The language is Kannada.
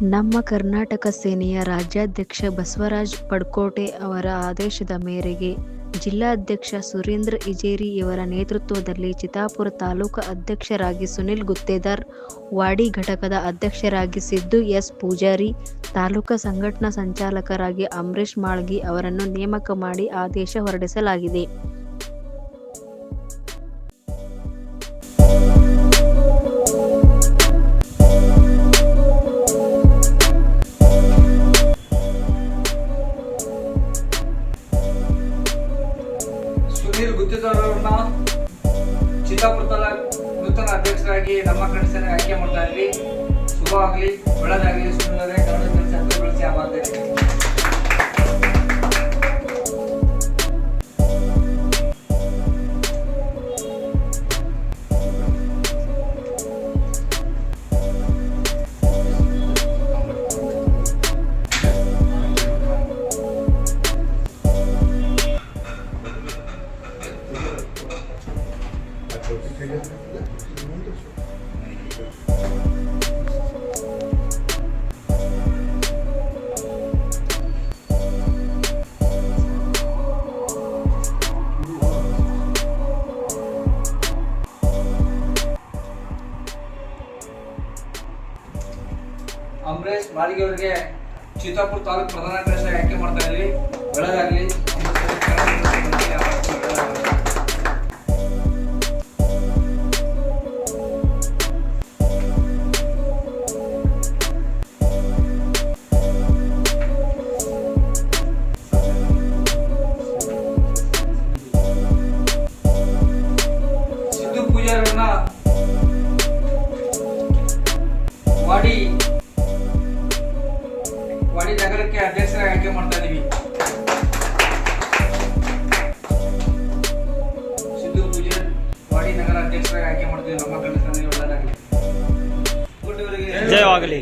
ನಮ್ಮ ಕರ್ನಾಟಕ ಸೇನೆಯ ರಾಜ್ಯಾಧ್ಯಕ್ಷ ಬಸವರಾಜ ಪಡ್ಕೋಟೆ ಅವರ ಆದೇಶದ ಮೇರೆಗೆ ಜಿಲ್ಲಾಧ್ಯಕ್ಷ ಸುರೇಂದ್ರ ಇಜೇರಿ ಇವರ ನೇತೃತ್ವದಲ್ಲಿ ಚಿತ್ತಾಪುರ ತಾಲೂಕು ಅಧ್ಯಕ್ಷರಾಗಿ ಸುನಿಲ್ ಗುತ್ತೇದಾರ್, ವಾಡಿ ಘಟಕದ ಅಧ್ಯಕ್ಷರಾಗಿ ಸಿದ್ದು ಎಸ್ ಪೂಜಾರಿ, ತಾಲೂಕಾ ಸಂಘಟನಾ ಸಂಚಾಲಕರಾಗಿ ಅಮರೇಶ್ ಮಾಳ್ಗಿ ಅವರನ್ನು ನೇಮಕ ಮಾಡಿ ಆದೇಶ ಹೊರಡಿಸಲಾಗಿದೆ. ಸುನೀಲ್ ಗುತ್ತೇದಾರ್ ಅವರನ್ನ ಚಿತ್ತಾಪುರ ತಾಲೂಕು ನೂತನ ಅಧ್ಯಕ್ಷರಾಗಿ ನಮ್ಮ ಕಡೆ ಆಯ್ಕೆ ಮಾಡ್ತಾ ಇದ್ವಿ. ಶುಭವಾಗಲಿ, ಒಳ್ಳೆದಾಗಲಿ. ಸುನೀಲ್ ಅವರೇ, ಕನ್ನಡ ಕೆಲಸ ಬೆಳೆಸಿ ಆಗುತ್ತೆ. ಅಮರೇಶ್ ಮಾಳಿಗೆ ಅವರಿಗೆ ಚಿತ್ತಾಪುರ ತಾಲೂಕು ಪ್ರಧಾನ ಕಾರ್ಯದರ್ಶಿ ಆಯ್ಕೆ ಮಾಡ್ತಾ ಇದ್ವಿ. ಒಳ್ಳೆದಾಗಲಿ. ಸಿದ್ದು ಪೂಜಾರಿ ಅವರನ್ನ ವಾಡಿ ನಗರಕ್ಕೆ ಅಧ್ಯಕ್ಷರಾಗಿ ಆಯ್ಕೆ ಮಾಡ್ತಾ ಇದೀವಿ. ಸಿದ್ದು ಪೂಜಾರಿ ವಾಡಿ ನಗರ ಅಧ್ಯಕ್ಷರಾಗಿ ಆಯ್ಕೆ ಮಾಡ್ತೀವಿ. ನಮ್ಮ ಕಡೆ ಒಳ್ಳೆದಾಗಲಿ. ಜಯವಾಗಲಿ.